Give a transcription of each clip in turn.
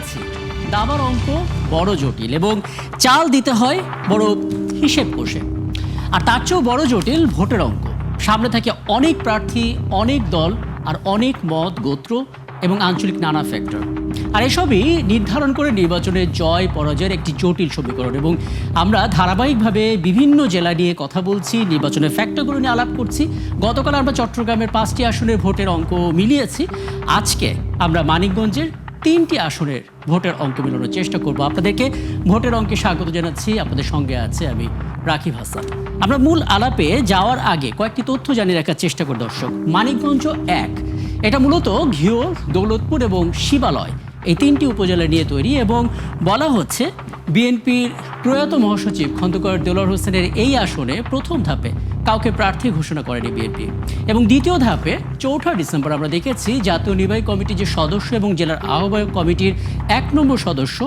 বলেছি দাবার অঙ্ক বড় জটিল এবং চাল দিতে হয় বড় হিসেব কষে। আর তার চেয়েও বড় জটিল ভোটের অঙ্ক। সামনে থাকে অনেক প্রার্থী, অনেক দল, আর অনেক মত, গোত্র এবং আঞ্চলিক নানা ফ্যাক্টর। আর এসবই নির্ধারণ করে নির্বাচনের জয় পরাজয়ের একটি জটিল সমীকরণ। এবং আমরা ধারাবাহিকভাবে বিভিন্ন জেলা নিয়ে কথা বলছি, নির্বাচনের ফ্যাক্টরগুলো নিয়ে আলাপ করছি। গতকাল আমরা চট্টগ্রামের 5টি আসনের ভোটের অঙ্ক মিলিয়েছি। আজকে আমরা মানিকগঞ্জের 3টি আসনের ভোটের অঙ্ক মেলানোর চেষ্টা করব। আপনাদেরকে ভোটের অঙ্কে স্বাগত জানাচ্ছি। আপনাদের সঙ্গে আছে আমি রাকিব হাসান। আমরা মূল আলাপে যাওয়ার আগে কয়েকটি তথ্য জানিয়ে রাখার চেষ্টা করি দর্শক। মানিকগঞ্জ 1, এটা মূলত ঘিওর, দৌলতপুর এবং শিবালয় এই 3টি উপজেলা নিয়ে তৈরি এবং বলা হচ্ছে বিএনপির প্রয়াত মহাসচিব খন্দকার দেলোয়ার হোসেনের এই আসনে প্রথম ধাপে কাউকে প্রার্থী ঘোষণা করেনি বিএনপি এবং দ্বিতীয় ধাপে 4 ডিসেম্বর আমরা দেখেছি জাতীয় নির্বাহী কমিটির যে সদস্য এবং জেলার আহ্বায়ক কমিটির 1 নম্বর সদস্য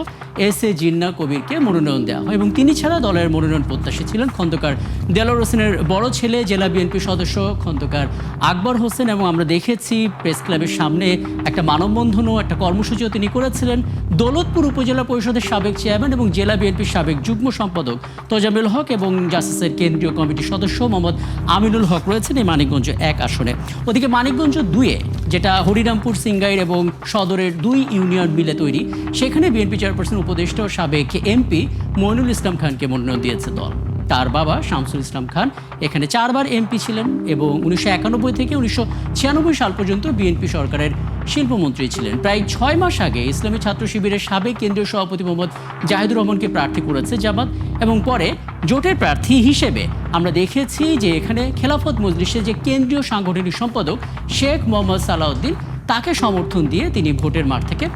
এস.এ. জিন্নাহ কবিরকে মনোনয়ন দেওয়া হয় এবং তিনি ছাড়া দলের মনোনয়ন প্রত্যাশী ছিলেন খন্দকার দেলোয়ার হোসেনের বড় ছেলে জেলা বিএনপি সদস্য খন্দকার আকবর হোসেন। এবং আমরা দেখেছি প্রেস ক্লাবের সামনে একটা মানববন্ধনও, একটা কর্মসূচিও তিনি করেছিলেন। দৌলতপুর উপজেলা পরিষদের সাবেক চেয়ারম্যান এবং জেলা বিএনপির সাবেক যুগ্ম সম্পাদক তোজামিল হক এবং জাসিসের কেন্দ্রীয় কমিটির সদস্য মোহাম্মদ আমিনুল হক রয়েছেন এই মানিকগঞ্জ 1 আসনে। ওদিকে মানিকগঞ্জ 2-এ, যেটা হরিরামপুর, সিংগাইর এবং সদরের 2 ইউনিয়ন মিলে তৈরি, সেখানে বিএনপি চেয়ারপারসন উপদেষ্টা ও সাবেক এমপি মইনুল ইসলাম খানকে মনোনয়ন দিয়েছে দল। তার বাবা শামসুল ইসলাম খান এখানে 4 বার এমপি ছিলেন এবং 1991 থেকে 1996 সাল পর্যন্ত বিএনপি সরকারের শিল্পমন্ত্রী ছিলেন। প্রায় 6 মাস আগে ইসলামী ছাত্র শিবিরের সাবেক কেন্দ্রীয় সভাপতি মোহাম্মদ জাহিদুর রহমানকে প্রার্থী করেছে জামাত এবং পরে জোটের প্রার্থী হিসেবে আমরা দেখেছি যে এখানে খেলাফত মজলিসের যে কেন্দ্রীয় সাংগঠনিক সম্পাদক শেখ মোহাম্মদ সালাউদ্দিন, তাকে সমর্থন দিয়ে তিনি ভোটের মাঠ থেকে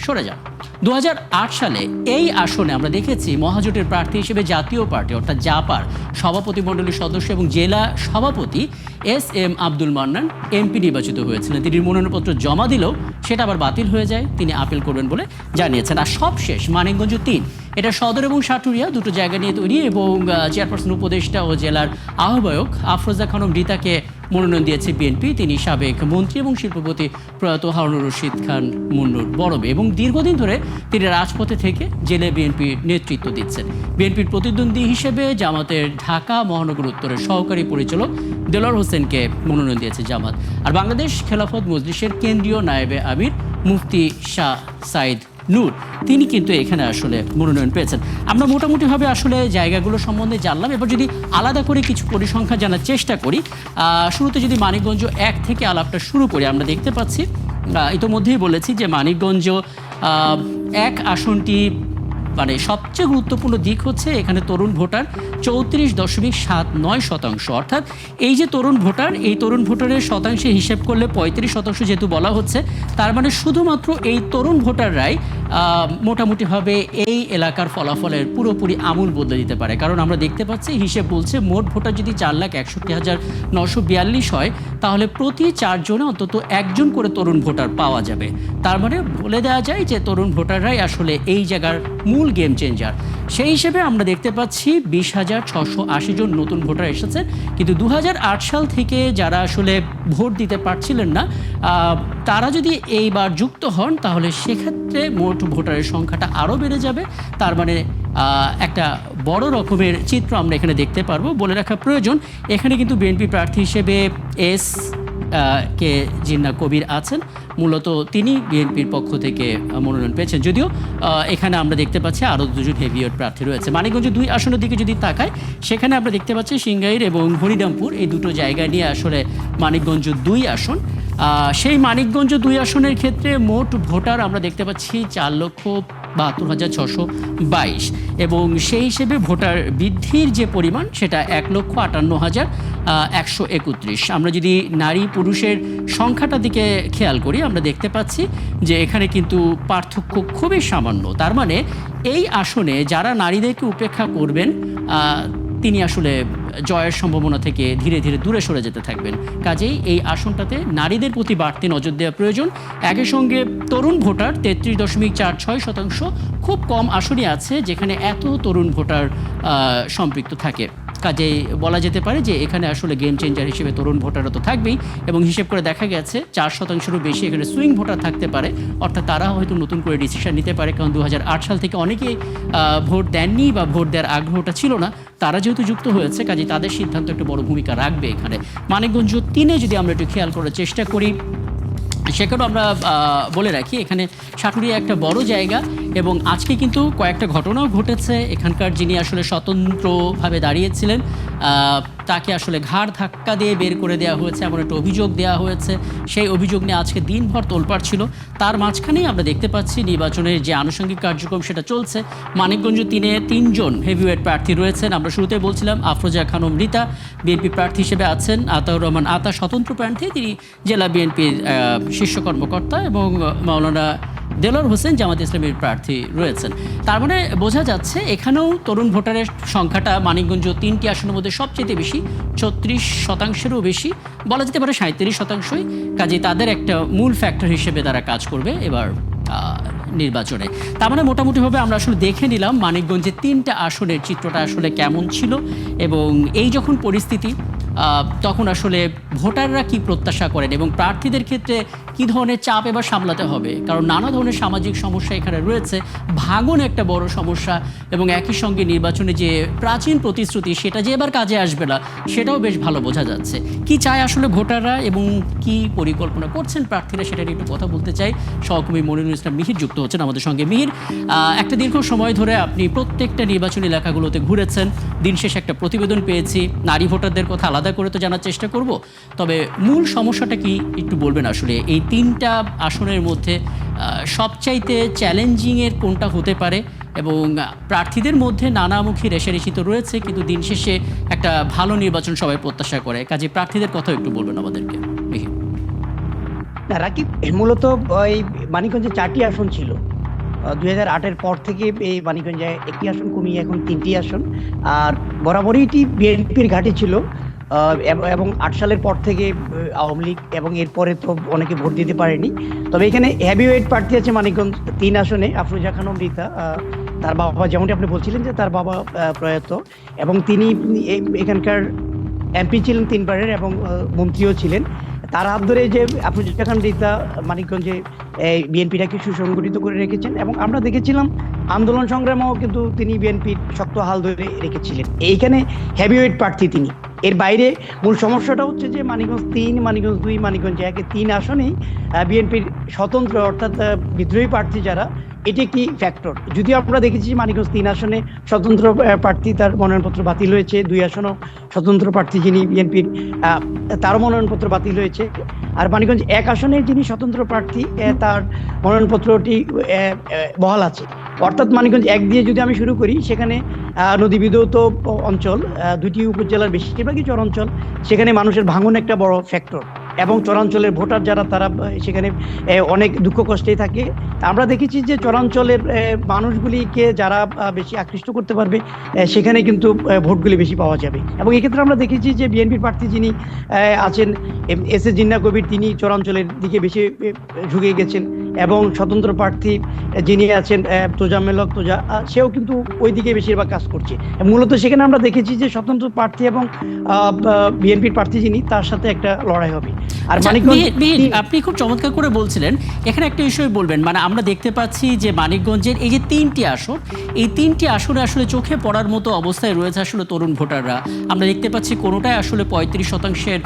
সরে যান। 2008 সালে এই আসনে আমরা দেখেছি মহাজোটের প্রার্থী হিসেবে জাতীয় পার্টি অর্থাৎ জাপার সভাপতিমণ্ডলীর সদস্য এবং জেলা সভাপতি এস.এম. আব্দুল মান্নান এমপি নির্বাচিত হয়েছিলেন। তিনি মনোনয়নপত্র জমা দিলেও সেটা আবার বাতিল হয়ে যায়, তিনি আপিল করবেন বলে জানিয়েছেন। আর সবশেষ মানিকগঞ্জ 3, এটা সদর এবং সাটুরিয়া দুটো জায়গা নিয়ে তৈরি এবং চেয়ারপারসন উপদেষ্টা ও জেলার আহ্বায়ক আফরোজা খানম রিতাকে মনোনয়ন দিয়েছে বিএনপি। তিনি সাবেক মন্ত্রী এবং শিল্পপতি প্রয়াত হারুনুর রশিদ খান মুন্নুর বড় মেয়ে এবং দীর্ঘদিন ধরে তিনি রাজপথে থেকে জেলে বিএনপির নেতৃত্ব দিচ্ছেন। বিএনপির প্রতিদ্বন্দ্বী হিসেবে জামাতের ঢাকা মহানগর উত্তরের সহকারী পরিচালক দেলোয়ার হোসেনকে মনোনয়ন দিয়েছে জামাত। আর বাংলাদেশ খেলাফত মজলিসের কেন্দ্রীয় নায়েবে আমির মুফতি শাহ সাইদ নূর, তিনি কিন্তু এখানে আসলে মনোনয়ন পেয়েছেন। আমরা মোটামুটিভাবে আসলে জায়গাগুলো সম্বন্ধে জানলাম। এবার যদি আলাদা করে কিছু পরিসংখ্যান জানার চেষ্টা করি, শুরুতে যদি মানিকগঞ্জ 1 থেকে আলাপটা শুরু করি, আমরা দেখতে পাচ্ছি ইতোমধ্যেই বলেছি যে মানিকগঞ্জ 1 আসনটি মানে সবচেয়ে গুরুত্বপূর্ণ দিক হচ্ছে এখানে তরুণ ভোটার 34.79%। অর্থাৎ এই যে তরুণ ভোটার, এই তরুণ ভোটারের শতাংশে হিসেব করলে 35% যেহেতু বলা হচ্ছে, তার মানে শুধুমাত্র এই তরুণ ভোটাররাই মোটামুটিভাবে এই এলাকার ফলাফলের পুরোপুরি আমূল বদলে দিতে পারে। কারণ আমরা দেখতে পাচ্ছি হিসেব বলছে মোট ভোটার যদি 4,61,942 হয়, তাহলে প্রতি 4 জনে অন্তত 1 জন করে তরুণ ভোটার পাওয়া যাবে। তার মানে বলে দেওয়া যায় যে তরুণ ভোটাররাই আসলে এই জায়গার মূল গেম চেঞ্জার। সেই হিসেবে আমরা দেখতে পাচ্ছি 20,680 জন নতুন ভোটার এসেছেন। কিন্তু 2008 সাল থেকে যারা আসলে ভোট দিতে পারছিলেন না, তারা যদি এইবার যুক্ত হন, তাহলে সেক্ষেত্রে মোট ভোটারের সংখ্যাটা আরও বেড়ে যাবে। তার মানে একটা বড় রকমের চিত্র আমরা এখানে দেখতে পারবো। বলে রাখা প্রয়োজন, এখানে কিন্তু বিএনপি প্রার্থী হিসেবে এস.কে. জিন্নাহ কবির আছেন। মূলত তিনি বিএনপির পক্ষ থেকে মনোনয়ন পেয়েছেন, যদিও এখানে আমরা দেখতে পাচ্ছি আরও 2 জন হেভিওয়েট প্রার্থী রয়েছে। মানিকগঞ্জ 2 আসনের দিকে যদি তাকাই, সেখানে আমরা দেখতে পাচ্ছি সিংগাইর এবং হরিরামপুর এই দুটো জায়গা নিয়ে আসলে মানিকগঞ্জ 2 আসন। সেই মানিকগঞ্জ 2 আসনের ক্ষেত্রে মোট ভোটার আমরা দেখতে পাচ্ছি 4,72,622 এবং সেই হিসেবে ভোটার বৃদ্ধির যে পরিমাণ সেটা 1,58,131। আমরা যদি নারী পুরুষের সংখ্যাটার দিকে খেয়াল করি, আমরা দেখতে পাচ্ছি যে এখানে কিন্তু পার্থক্য খুবই সামান্য। তার মানে এই আসনে যারা নারীদেরকে উপেক্ষা করবেন, তিনি আসলে জয়ের সম্ভাবনা থেকে ধীরে ধীরে দূরে সরে যেতে থাকবেন। কাজেই এই আসনটাতে নারীদের প্রতি বাড়তি নজর দেওয়া প্রয়োজন। একই সঙ্গে তরুণ ভোটার 33.46%। খুব কম আসনই আছে যেখানে এত তরুণ ভোটার সম্পৃক্ত থাকে। কাজেই বলা যেতে পারে যে এখানে আসলে গেম চেঞ্জার হিসেবে তরুণ ভোটাররা তো থাকবেই, এবং হিসেব করে দেখা গেছে 4%-এরও বেশি এখানে সুইং ভোটার থাকতে পারে, অর্থাৎ তারা হয়তো নতুন করে ডিসিশন নিতে পারে। কারণ 2008 সাল থেকে অনেকেই ভোট দেননি বা ভোট দেওয়ার আগ্রহটা ছিল না, তারা যেহেতু যুক্ত হয়েছে কাজে তাদের সিদ্ধান্ত একটু বড় ভূমিকা রাখবে এখানে। মানিকগঞ্জ 3-এ যদি আমরা একটু খেয়াল করার চেষ্টা করি, সেখানেও আমরা বলে রাখি এখানে সাটুরিয়া একটা বড় জায়গা, এবং আজকে কিন্তু কয়েকটা ঘটনাও ঘটেছে। এখানকার যিনি আসলে স্বতন্ত্রভাবে দাঁড়িয়েছিলেন তাকে আসলে ঘাড় ধাক্কা দিয়ে বের করে দেওয়া হয়েছে, এমন একটা অভিযোগ দেওয়া হয়েছে। সেই অভিযোগ নিয়ে আজকে দিনভর তোলপাড় ছিল। তার মাঝখানেই আমরা দেখতে পাচ্ছি নির্বাচনের যে আনুষঙ্গিক কার্যক্রম সেটা চলছে। মানিকগঞ্জ 3-এ 3জন হেভিওয়েট প্রার্থী রয়েছেন। আমরা শুরুতে বলছিলাম আফরোজা খানম রীতা বিএনপি প্রার্থী হিসেবে আছেন, আতাউর রহমান আতা স্বতন্ত্র প্রার্থী, তিনি জেলা বিএনপির শীর্ষ কর্মকর্তা, এবং মাওলানা দেলোয়ার হোসেন জামাত ইসলামীর প্রার্থী রয়েছেন। তার মানে বোঝা যাচ্ছে এখানেও তরুণ ভোটারের সংখ্যাটা মানিকগঞ্জ 3টি আসনের মধ্যে সবচেয়ে বেশি, 36%-এরও বেশি, বলা যেতে পারে 37%। কাজে তাদের একটা মূল ফ্যাক্টর হিসেবে তারা কাজ করবে এবার নির্বাচনে। তার মানে মোটামুটিভাবে আমরা আসলে দেখে নিলাম মানিকগঞ্জে 3টা আসনের চিত্রটা আসলে কেমন ছিল, এবং এই যখন পরিস্থিতি তখন আসলে ভোটাররা কি প্রত্যাশা করেন এবং প্রার্থীদের ক্ষেত্রে কি ধরনের চাপ এবার সামলাতে হবে। কারণ নানা ধরনের সামাজিক সমস্যা এখানে রয়েছে, ভাঙন একটা বড় সমস্যা, এবং একই সঙ্গে নির্বাচনে যে প্রাচীন প্রতিশ্রুতি সেটা যে এবার কাজে আসবে না সেটাও বেশ ভালো বোঝা যাচ্ছে। কি চায় আসলে ভোটাররা এবং কি পরিকল্পনা করছেন প্রার্থীরা সেটা নিয়ে একটু কথা বলতে চাই। সহকর্মী মনিরুল ইসলাম মিহির যুক্ত হচ্ছেন আমাদের সঙ্গে। মিহির, একটা দীর্ঘ সময় ধরে আপনি প্রত্যেকটা নির্বাচনী এলাকাগুলোতে ঘুরেছেন, দিন শেষে একটা প্রতিবেদন পেয়েছি। নারী ভোটারদের কথা আলাদা করে তো জানার চেষ্টা করব, তবে মূল সমস্যাটা কি একটু বলবেন। আসলে এই 3টা আসনের মধ্যে সবচাইতে চ্যালেঞ্জিংয়ের কোনটা হতে পারে, এবং প্রার্থীদের মধ্যে নানামুখী রেষারেষি তো রয়েছে, কিন্তু দিন শেষে একটা ভালো নির্বাচন সবাই প্রত্যাশা করে। কাজে প্রার্থীদের কথা একটু বলবেন আমাদেরকে। রাকিব, মূলত এই মানিকগঞ্জে 4টি আসন ছিল। 2008-এর পর থেকে এই মানিকগঞ্জে 1টি আসন কমিয়ে এখন 3টি আসন, আর বরাবরই এটি বিএনপির ঘাঁটি ছিল। এবং 8 সালের পর থেকে আওয়ামী লীগ, এবং এরপরে তো অনেকে ভোট দিতে পারেনি। তবে এখানে হেভিওয়েট প্রার্থী আছে মানিকগঞ্জ 3 আসনে, আফরোজা খানম রীতা। তার বাবা, যেমনটি আপনি বলছিলেন যে তার বাবা প্রয়াত, এবং তিনি এখানকার এমপি ছিলেন 3 বারের, এবং মন্ত্রীও ছিলেন। তার হাত ধরে যে আফরোজা খান রীতা মানিকগঞ্জে বিএনপিটাকে সুসংগঠিত করে রেখেছেন, এবং আমরা দেখেছিলাম আন্দোলন সংগ্রামেও কিন্তু তিনি বিএনপির শক্ত হাল ধরে রেখেছিলেন। এইখানে হেভিওয়েট প্রার্থী তিনি। এর বাইরে মূল সমস্যাটা হচ্ছে যে মানিকগঞ্জ 3, মানিকগঞ্জ 2, মানিকগঞ্জ 1-এ 3 আসনেই বিএনপির স্বতন্ত্র অর্থাৎ বিদ্রোহী প্রার্থী যারা, এটি একটি ফ্যাক্টর। যদিও আমরা দেখেছি মানিকগঞ্জ 3 আসনে স্বতন্ত্র প্রার্থী তার মনোনয়নপত্র বাতিল হয়েছে, 2 আসনেও স্বতন্ত্র প্রার্থী যিনি বিএনপির তারও মনোনয়নপত্র বাতিল হয়েছে। আর মানিকগঞ্জ 1 আসনে যিনি স্বতন্ত্র প্রার্থী তার মনোনয়নপত্রটি বহাল আছে। অর্থাৎ মানিকগঞ্জ 1 দিয়ে যদি আমি শুরু করি, সেখানে নদীবিধৌত অঞ্চল, 2টি উপজেলার বেশিরভাগই চরাঞ্চল, সেখানে মানুষের ভাঙন একটা বড় ফ্যাক্টর, এবং চরাঞ্চলের ভোটার যারা তারা সেখানে অনেক দুঃখ কষ্টেই থাকে। আমরা দেখেছি যে চরাঞ্চলের মানুষগুলিকে যারা বেশি আকৃষ্ট করতে পারবে সেখানে কিন্তু ভোটগুলি বেশি পাওয়া যাবে। এবং এক্ষেত্রে আমরা দেখেছি যে বিএনপির প্রার্থী যিনি আছেন এস এ জিন্নাহ কবির, তিনি চরাঞ্চলের দিকে বেশি ঝুঁকে গেছেন, এবং স্বতন্ত্র প্রার্থী যিনি আছেন তোজাম্মেল হক তোজা, সেও কিন্তু ওই দিকে বেশিরভাগ কাজ করছে। মূলত সেখানে আমরা দেখেছি যে স্বতন্ত্র প্রার্থী এবং বিএনপির প্রার্থী যিনি, তার সাথে একটা লড়াই হবে। আর আপনি খুব চমৎকার করে বলছিলেন, এখানে একটা বিষয় বলবেন। মানে আমরা দেখতে পাচ্ছি যে মানিকগঞ্জের এই যে 3টি আসন, এই 3টি আসনে আসলে চোখে পড়ার মতো অবস্থায় রয়েছে আসলে তরুণ ভোটাররা। আমরা দেখতে পাচ্ছি কোনোটাই আসলে 35%-এর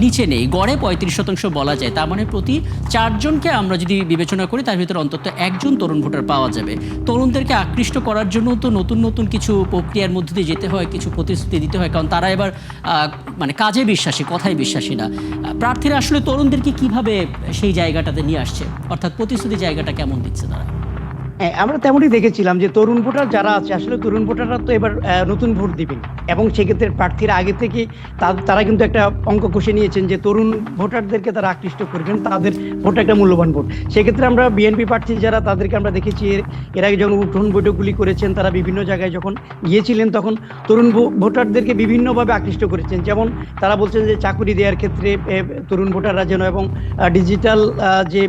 নিচে নেই, গড়ে 35% বলা যায়। তার মানে প্রতি 4 জনকে আমরা যদি বিবেচনা করি তার ভিতরে অন্তত 1 জন তরুণ ভোটার পাওয়া যাবে। তরুণদেরকে আকৃষ্ট করার জন্য তো নতুন নতুন কিছু প্রক্রিয়ার মধ্যে দিয়ে যেতে হয়, কিছু প্রতিশ্রুতি দিতে হয়, কারণ তারা এবার মানে কাজে বিশ্বাসী, কথায় বিশ্বাসী না। প্রার্থীরা আসলে তরুণদেরকে কিভাবে সেই জায়গাটাতে নিয়ে আসছে, অর্থাৎ প্রতিশ্রুতি জায়গাটা কেমন দিচ্ছে তারা? আমরা তেমনই দেখেছিলাম যে তরুণ ভোটার যারা আছে, আসলে তরুণ ভোটাররা তো এবার নতুন ভোট দিবেন, এবং সেক্ষেত্রে প্রার্থীরা আগে থেকে তারা কিন্তু একটা অঙ্ক কষে নিয়েছেন যে তরুণ ভোটারদেরকে তারা আকৃষ্ট করবেন, তাদের ভোট একটা মূল্যবান ভোট। সেক্ষেত্রে আমরা বিএনপি প্রার্থী যারা, তাদেরকে আমরা দেখেছি এর আগে যখন উঠোন বৈঠকগুলি করেছেন, তারা বিভিন্ন জায়গায় যখন গিয়েছিলেন তখন তরুণ ভোটারদেরকে বিভিন্নভাবে আকৃষ্ট করেছেন। যেমন তারা বলছেন যে চাকুরি দেওয়ার ক্ষেত্রে তরুণ ভোটাররা যেন, এবং ডিজিটাল যে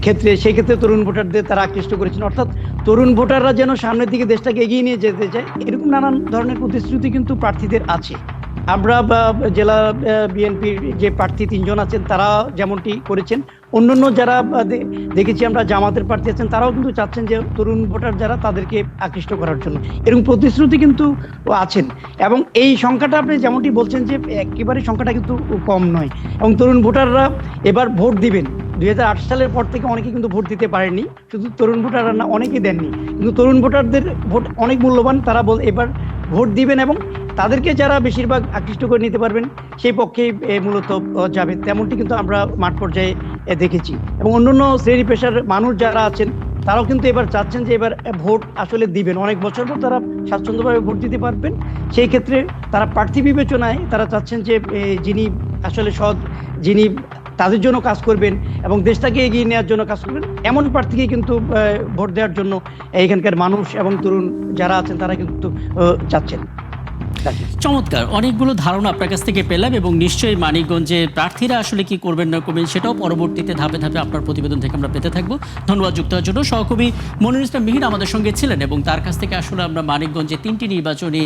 ক্ষেত্রে, সেই ক্ষেত্রে তরুণ ভোটারদের তারা আকৃষ্ট করেছেন। অর্থাৎ তরুণ ভোটাররা যেন সামনের দিকে দেশটাকে এগিয়ে নিয়ে যেতে চায়, এরকম নানান ধরনের প্রতিশ্রুতি কিন্তু প্রার্থীদের আছে। আমরা জেলা বিএনপির যে প্রার্থী 3 জন আছেন তারা যেমনটি করেছেন, অন্যান্য যারা দেখেছি আমরা জামাতের প্রার্থী আছেন, তারাও কিন্তু চাচ্ছেন যে তরুণ ভোটার যারা তাদেরকে আকৃষ্ট করার জন্য এরকম প্রতিশ্রুতি কিন্তু আছেন। এবং এই সংখ্যাটা আপনি যেমনটি বলছেন যে একেবারে সংখ্যাটা কিন্তু কম নয়, এবং তরুণ ভোটাররা এবার ভোট দিবেন। 2008 সালের পর থেকে অনেকে কিন্তু ভোট দিতে পারেননি, শুধু তরুণ ভোটাররা না, অনেকেই দেননি, কিন্তু তরুণ ভোটারদের ভোট অনেক মূল্যবান। তারা এবার ভোট দিবেন এবং তাদেরকে যারা বেশিরভাগ আকৃষ্ট করে নিতে পারবেন সেই পক্ষে মূলত যাবে, তেমনটি কিন্তু আমরা মাঠ পর্যায়ে দেখেছি। এবং অন্যান্য শ্রেণী পেশার মানুষ যারা আছেন তারাও কিন্তু এবার চাচ্ছেন যে এবার ভোট আসলে দিবেন, অনেক বছর পর তারা স্বাচ্ছন্দ্যভাবে ভোট দিতে পারবেন। সেই ক্ষেত্রে তারা প্রার্থী বিবেচনায় তারা চাচ্ছেন যে যিনি আসলে সৎ, যিনি তাদের জন্য কাজ করবেন এবং দেশটাকে এগিয়ে নেওয়ার জন্য কাজ করবেন, এমন প্রার্থীকে কিন্তু ভোট দেওয়ার জন্য এখানকার মানুষ এবং তরুণ যারা আছেন তারা কিন্তু চাচ্ছেন। চমৎকার, অনেকগুলো ধারণা আপনার কাছ থেকে পেলাম, এবং নিশ্চয়ই মানিকগঞ্জে প্রার্থীরা আসলে কি করবেন না করবেন সেটাও পরবর্তীতে ধাপে ধাপে আপনার প্রতিবেদন থেকে আমরা পেতে থাকবো। ধন্যবাদ যুক্ত হওয়ার জন্য। সহকবি মনিরুল ইসলাম মিহির আমাদের সঙ্গে ছিলেন, এবং তার কাছ থেকে আসলে আমরা মানিকগঞ্জে 3টি নির্বাচনী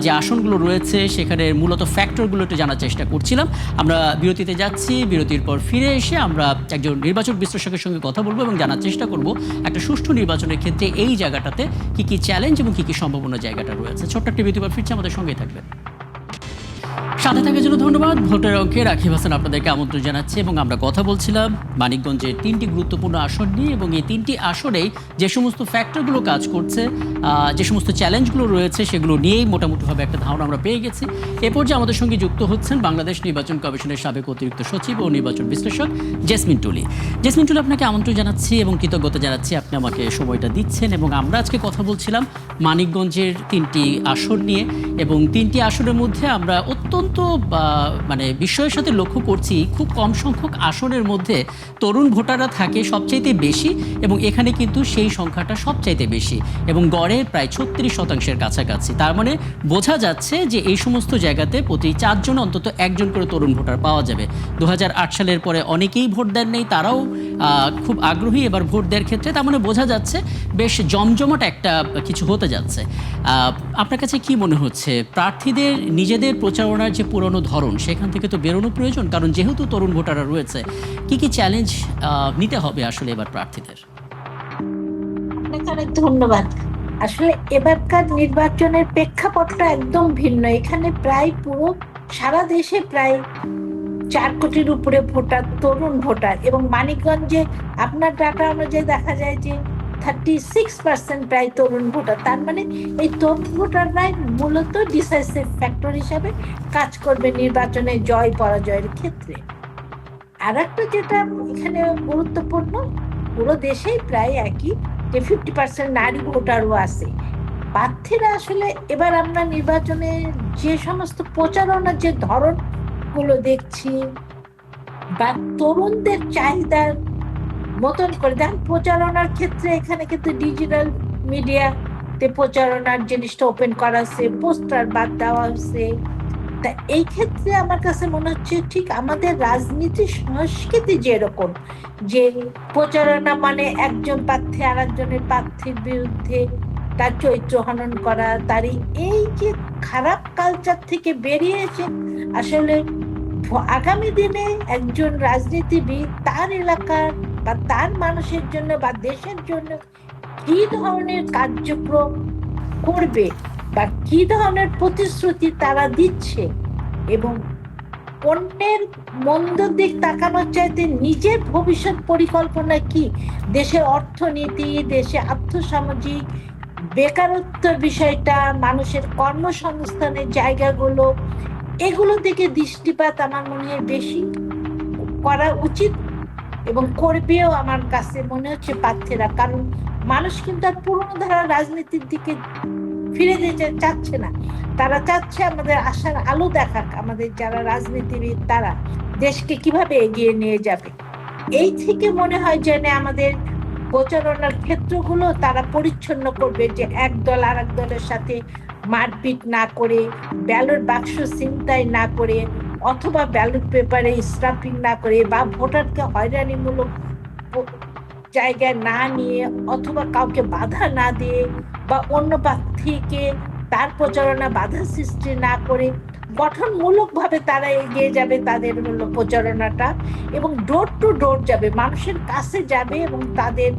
যে আসনগুলো রয়েছে সেখানে মূলত ফ্যাক্টরগুলো একটু জানার চেষ্টা করছিলাম। আমরা বিরতিতে যাচ্ছি, বিরতির পর ফিরে এসে আমরা একজন নির্বাচন বিশ্লেষকের সঙ্গে কথা বলবো এবং জানার চেষ্টা করব একটা সুষ্ঠু নির্বাচনের ক্ষেত্রে এই জায়গাটাতে কি কি চ্যালেঞ্জ এবং কি কি সম্ভাবনা জায়গাটা রয়েছে। ছোট্ট একটি বিরতির পর ফিরছে, আমাদের সঙ্গেই থাকবেন। সাথে থাকার জন্য ধন্যবাদ। ভোটের অঙ্কে রাকিব হাসান আপনাদেরকে আমন্ত্রণ জানাচ্ছি, এবং আমরা কথা বলছিলাম মানিকগঞ্জের 3টি গুরুত্বপূর্ণ আসন নিয়ে, এবং এই 3টি আসনেই যে সমস্ত ফ্যাক্টরগুলো কাজ করছে, যে সমস্ত চ্যালেঞ্জগুলো রয়েছে সেগুলো নিয়েই মোটামুটিভাবে একটা ধারণা আমরা পেয়ে গেছি। এ পর্যায়ে আমাদের সঙ্গে যুক্ত হচ্ছেন বাংলাদেশ নির্বাচন কমিশনের সাবেক অতিরিক্ত সচিব ও নির্বাচন বিশ্লেষক জেসমিন টুলি। জেসমিন টুলি, আপনাকে আমন্ত্রণ জানাচ্ছি এবং কৃতজ্ঞতা জানাচ্ছি আপনি আমাকে সময়টা দিচ্ছেন। এবং আমরা আজকে কথা বলছিলাম মানিকগঞ্জের 3টি আসন নিয়ে, এবং 3টি আসনের মধ্যে আমরা অত্যন্ত মানে বিস্ময়ের সাথে লক্ষ্য করছি খুব কম সংখ্যক আসনের মধ্যে তরুণ ভোটাররা থাকে সবচাইতে বেশি, এবং এখানে কিন্তু সেই সংখ্যাটা সবচাইতে বেশি এবং গড়ে প্রায় 36% কাছাকাছি। তার মানে বোঝা যাচ্ছে যে এই সমস্ত জায়গাতে প্রতি 4 জন অন্তত 1 জন করে তরুণ ভোটার পাওয়া যাবে। 2008 সালের পরে অনেকেই ভোট দেন নেই, তারাও খুব আগ্রহী এবার ভোট দেওয়ার ক্ষেত্রে। তার মানে বোঝা যাচ্ছে বেশ জমজমাট একটা কিছু হতে যাচ্ছে। আপনার কাছে কি মনে হচ্ছে, প্রার্থীদের নিজেদের প্রচারণার যে পুরনো ধরন সেখান থেকে তো বেরোনো প্রয়োজন, কারণ যেহেতু তরুণ ভোটাররা রয়েছে, কি কি চ্যালেঞ্জ নিতে হবে আসলে এবার প্রার্থীদের? আপনাকে অনেক ধন্যবাদ। আসলে এবারকার নির্বাচনের প্রেক্ষাপটটা একদম ভিন্ন। এখানে প্রায় পুরো সারা দেশে প্রায় 4 কোটির উপরে ভোটার, তরুণ ভোটার, এবং মানিকগঞ্জে আপনার ডাটা অনুযায়ী দেখা যায় যে 36% প্রায় তরুণ ভোটার। তার মানে এই তরুণ ভোটাররাই মূলত ডিসাইসিভ ফ্যাক্টর হিসাবে কাজ করবে নির্বাচনে জয় পরাজয়ের ক্ষেত্রে। আর একটা যেটা এখানে গুরুত্বপূর্ণ, পুরো দেশেই প্রায় একই, যে 50% নারী ভোটারও আছে। প্রার্থীরা আসলে এবার আমরা নির্বাচনে যে সমস্ত প্রচারণার যে ধরন গুলো দেখছি বা তরুণদের চাহিদার মতন করে দেখেন, প্রচারণার ক্ষেত্রে এখানে কিন্তু ডিজিটাল মিডিয়াতে প্রচারণার জিনিসটা ওপেন করা হচ্ছে, পোস্টার বাদ দেওয়া হচ্ছে। তা এই ক্ষেত্রে আমার কাছে মনে হচ্ছে ঠিক আমাদের রাজনীতি সংস্কৃতি যেরকম, যে প্রচারণা মানে একজন প্রার্থী আর একজনের প্রার্থীর বিরুদ্ধে তার চরিত্র হনন করা, তার এই যে খারাপ কালচার থেকে বেরিয়ে এসে আসলে আগামী দিনে একজন রাজনীতিবিদ তার এলাকার বা তার মানুষের জন্য বা দেশের জন্য কি ধরনের কার্যক্রম করবে বা কি ধরনের প্রতিশ্রুতি তারা দিচ্ছে, এবং অন্যের মন্দ দিক তাকানোর চাইতে নিজের ভবিষ্যৎ পরিকল্পনা কি, দেশের অর্থনীতি, দেশে আর্থসামাজিক বেকারত্বের বিষয়টা, মানুষের কর্মসংস্থানের জায়গাগুলো, এগুলো দিকে দৃষ্টিপাত আমার মনে হয় বেশি করা উচিত এবং করবেও আমার কাছে মনে হচ্ছে প্রার্থীরা। কারণ মানুষ কিন্তু আর পুরনো ধারা রাজনীতির দিকে ফিরে যেতে চাচ্ছে না, তারা চাচ্ছে আমাদের আশার আলো দেখাক আমাদের যারা রাজনীতিবিদ, তারা দেশকে কিভাবে এগিয়ে নিয়ে যাবে। এই থেকে মনে হয় যে আমাদের প্রচারণার ক্ষেত্রগুলো তারা পরিচ্ছন্ন করবে, যে এক দল আর এক দলের সাথে মারপিট না করে, ব্যালট বাক্স ছিনতাই না করে, অথবা ব্যালট পেপারে স্ট্রাম্পিং না করে, বা ভোটারকে হয়রানিমূলক জায়গায় না নিয়ে অথবা কাউকে বাধা না দিয়ে বা অন্য প্রার্থীকে তার প্রচারণা বাধা সৃষ্টি না করে গঠনমূলকভাবে তারা এগিয়ে যাবে তাদের হলো প্রচারণাটা, এবং ডোর টু ডোর যাবে, মানুষের কাছে যাবে এবং তাদের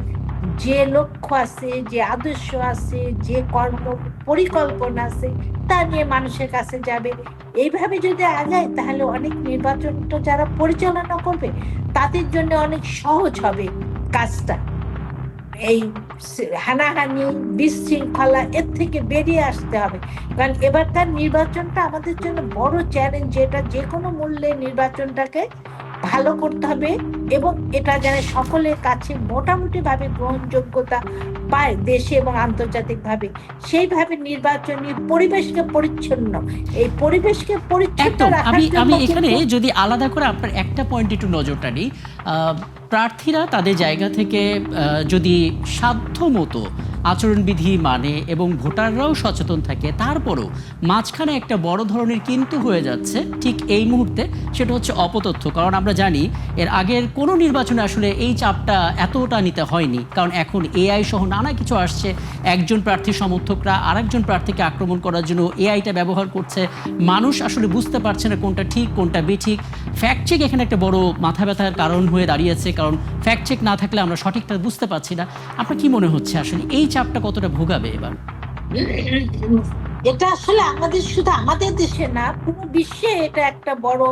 যে লক্ষ্য আছে, যে আদর্শ আছে, যে কর্ম পরিকল্পনা আছে তা নিয়ে মানুষের কাছে যাবে। এইভাবে যদি আগায় তাহলে অনেক নির্বাচনটা যারা পরিচালনা করবে তাদের জন্য অনেক সহজ হবে কাজটা। এই হানাহানি বিশৃঙ্খলা এর থেকে বেরিয়ে আসতে হবে, কারণ এবারকার নির্বাচনটা আমাদের জন্য বড় চ্যালেঞ্জ, যেটা যে কোনো মূল্যে নির্বাচনটাকে ভালো করতে হবে এবং এটা যেন সকলের কাছে মোটামুটি ভাবে গ্রহণযোগ্যতা পায় দেশে এবং আন্তর্জাতিক ভাবে। সেইভাবে নির্বাচনী পরিবেশকে পরিচ্ছন্ন, এই পরিবেশকে পরিচ্ছন্ন একদম। রাখার আমি জন্য এখানে কিন্তু যদি আলাদা করে আপনার একটা পয়েন্ট একটু নজরটা নিই, প্রার্থীরা তাদের জায়গা থেকে যদি সাধ্য মতো আচরণবিধি মানে এবং ভোটাররাও সচেতন থাকে, তারপরও মাঝখানে একটা বড় ধরনের কিন্তু হয়ে যাচ্ছে ঠিক এই মুহূর্তে, সেটা হচ্ছে অপতথ্য। কারণ আমরা জানি এর আগের কোনো নির্বাচনে আসলে এই চাপটা এতটা নিতে হয়নি, কারণ এখন এআই সহ নানা কিছু আসছে। একজন প্রার্থীর সমর্থকরা আরেকজন প্রার্থীকে আক্রমণ করার জন্য এআইটা ব্যবহার করছে। মানুষ আসলে বুঝতে পারছে না কোনটা ঠিক কোনটা বেঠিক। ফ্যাক্ট চেক এখানে একটা বড় মাথা ব্যথার কারণ হয়ে দাঁড়িয়েছে, কারণ ফ্যাক্ট চেক না থাকলে আমরা সঠিকটা বুঝতে পারছি না। আপনার কি মনে হচ্ছে আসলে এই চাপটা কতটা ভোগাবে এবার? এটা আসলে আমাদের শুধু আমাদের দেশে না, পুরো বিশ্বে এটা একটা বড়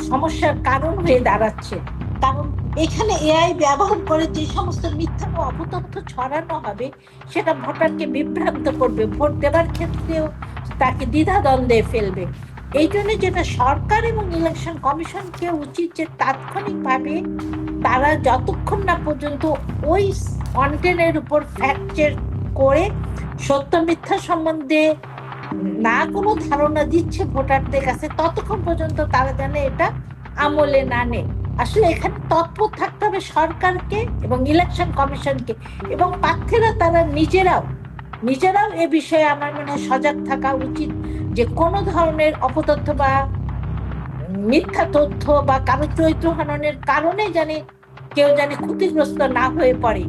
সমস্যার কারণ হয়ে দাঁড়াচ্ছে। কারণ এখানে এআই ব্যবহার করে যে সমস্ত মিথ্যা ও অপতথ্য ছড়ানো হবে সেটা ভোটারকে বিভ্রান্ত করবে, ভোট দেওয়ার ক্ষেত্রেও তাকে দ্বিধাদ্বন্দ্বে ফেলবে। এই জন্য যেটা সরকার এবং ইলেকশন কমিশনকে উচিত যে তাৎক্ষণিকভাবে তারা যতক্ষণ না পর্যন্ত ওই কন্টেন্টের উপর ফ্যাক্ট চেক করে সত্য মিথ্যা সম্বন্ধে না কোনো ধারণা দিচ্ছে ভোটারদের কাছে, ততক্ষণ পর্যন্ত তারা যেন এটা আমলে না নেয়। আসলে এখানে তৎপর থাকতে হবে সরকারকে এবং ইলেকশন কমিশনকে, এবং প্রার্থীরা তারা নিজেরাও এ বিষয়ে আমার মনে হয় সজাগ থাকা উচিত, যে কোনো ধরনের অপতথ্য বা মিথ্যা তথ্য বা কারো চরিত্র হননের কারণে কেউ ক্ষতিগ্রস্ত না হয়ে পড়ে।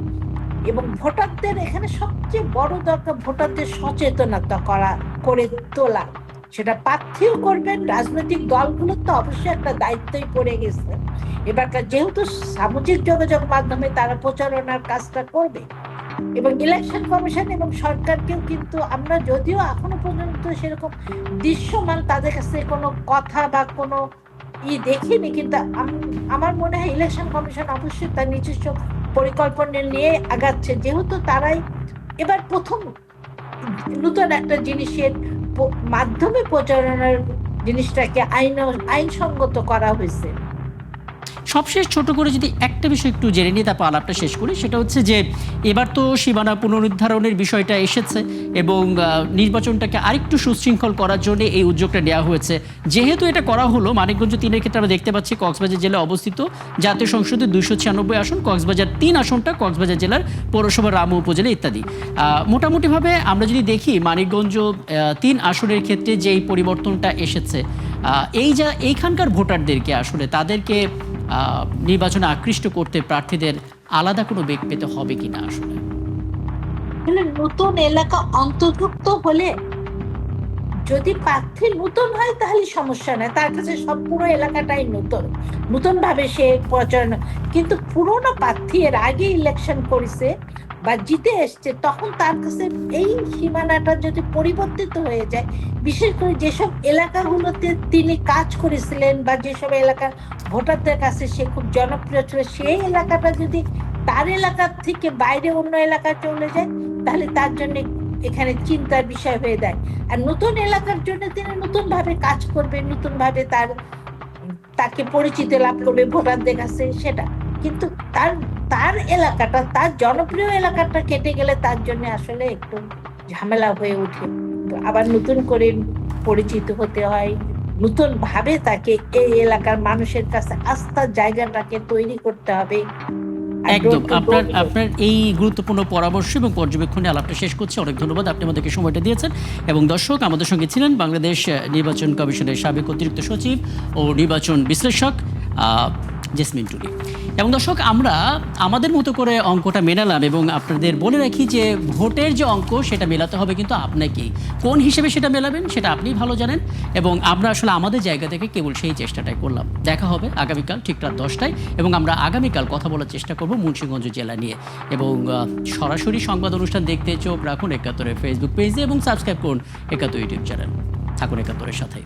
এবং ভোটারদের এখানে সবচেয়ে বড় দরকার ভোটারদের সচেতনতা করে তোলা। সেটা প্রার্থীও করবেন, রাজনৈতিক দলগুলোর তো অবশ্যই একটা দায়িত্বই পড়ে গেছে এবারকার, যেহেতু সামাজিক যোগাযোগ মাধ্যমে তারা প্রচারণার কাজটা করবে। এবং ইলেকশন কমিশন এবং সরকারকেও কিন্তু আমরা যদিও এখনো পর্যন্ত সেরকম দৃশ্যমান তাদের কাছে কোনো কথা বা কোনো দেখিনি, কিন্তু আমার মনে হয় ইলেকশন কমিশন অবশ্যই তার নিজস্ব পরিকল্পনা নিয়ে আগাচ্ছে, যেহেতু তারাই এবার প্রথম নতুন একটা জিনিসের মাধ্যমে প্রচারণার জিনিসটাকে আইনসঙ্গত করা হয়েছে। সবশেষ ছোট করে যদি একটা বিষয় একটু জেনে নিয়ে তারপর আলাপটা শেষ করি, সেটা হচ্ছে যে এবার তো সীমানা পুনরুদ্ধারণের বিষয়টা এসেছে এবং নির্বাচনটাকে আরেকটু সুশৃঙ্খল করার জন্য এই উদ্যোগটা নেওয়া হয়েছে। যেহেতু এটা করা হলো, মানিকগঞ্জ 3-এর ক্ষেত্রে আমরা দেখতে পাচ্ছি কক্সবাজার জেলায় অবস্থিত জাতীয় সংসদে 296 আসন, কক্সবাজার 3 আসনটা কক্সবাজার জেলার পৌরসভা রামু উপজেলা ইত্যাদি। মোটামুটিভাবে আমরা যদি দেখি মানিকগঞ্জ 3 আসনের ক্ষেত্রে যে এই পরিবর্তনটা এসেছে, এইখানকার ভোটারদেরকে আসলে তাদেরকে নির্বাচনে আকৃষ্ট করতে প্রার্থীদের আলাদা কোনো বেগ পেতে হবে কিনা? আসলে নতুন এলাকা অন্তর্ভুক্ত হলে যদি প্রার্থী নতুন হয় তাহলে সমস্যা নেই, তার কাছে সব পুরো এলাকাটাই নতুন ভাবে সে প্রচারণা। কিন্তু পুরোনো প্রার্থী এর আগে ইলেকশন করেছে বা জিতে এসছে, তখন তার কাছে এই সীমানাটা যদি পরিবর্তিত হয়ে যায়, বিশেষ করে যেসব এলাকাগুলোতে তিনি কাজ করেছিলেন বা যেসব এলাকার ভোটারদের কাছে সে খুব জনপ্রিয় ছিল, সেই এলাকাটা যদি তার এলাকার থেকে বাইরে অন্য এলাকায় চলে যায় তাহলে তার জন্য এখানে চিন্তার বিষয় হয়ে যায়। আর নতুন এলাকার জন্য তিনি নতুন ভাবে কাজ করবেন, নতুন ভাবে তাকে পরিচিতি লাভ করবে ভোটারদের কাছে সেটা। কিন্তু তার এলাকাটা, তার জনপ্রিয় এলাকাটা কেটে গেলে তার জন্য আসলে একটু ঝামেলা হয়ে ওঠে। আবার নতুন করে পরিচিত হতে হয়, নতুন ভাবে তাকে এই এলাকার মানুষের কাছে আস্থার জায়গাটাকে তৈরি করতে হবে। একদম। আপনার এই গুরুত্বপূর্ণ পরামর্শ এবং পর্যবেক্ষণে আলাপটা শেষ করছি। অনেক ধন্যবাদ, আপনি আমাদেরকে সময়টা দিয়েছেন। এবং দর্শক, আমাদের সঙ্গে ছিলেন বাংলাদেশ নির্বাচন কমিশনের সাবেক অতিরিক্ত সচিব ও নির্বাচন বিশ্লেষক জেসমিন টুলি। এবং দর্শক, আমরা আমাদের মতো করে অঙ্কটা মেলালাম এবং আপনাদের বলে রাখি যে ভোটের যে অঙ্ক সেটা মেলাতে হবে কিন্তু আপনাকেই। কোন হিসেবে সেটা মেলাবেন সেটা আপনিই ভালো জানেন, এবং আমরা আসলে আমাদের জায়গা থেকে কেবল সেই চেষ্টাটাই করলাম। দেখা হবে আগামীকাল ঠিক রাত 10টায়, এবং আমরা আগামীকাল কথা বলার চেষ্টা করব মুন্সিগঞ্জ জেলা নিয়ে। এবং সরাসরি সংবাদ অনুষ্ঠান দেখতে চোখ রাখুন ৭১-এর ফেসবুক পেজে এবং সাবস্ক্রাইব করুন ৭১ ইউটিউব চ্যানেল। থাকুন ৭১-এর সাথে।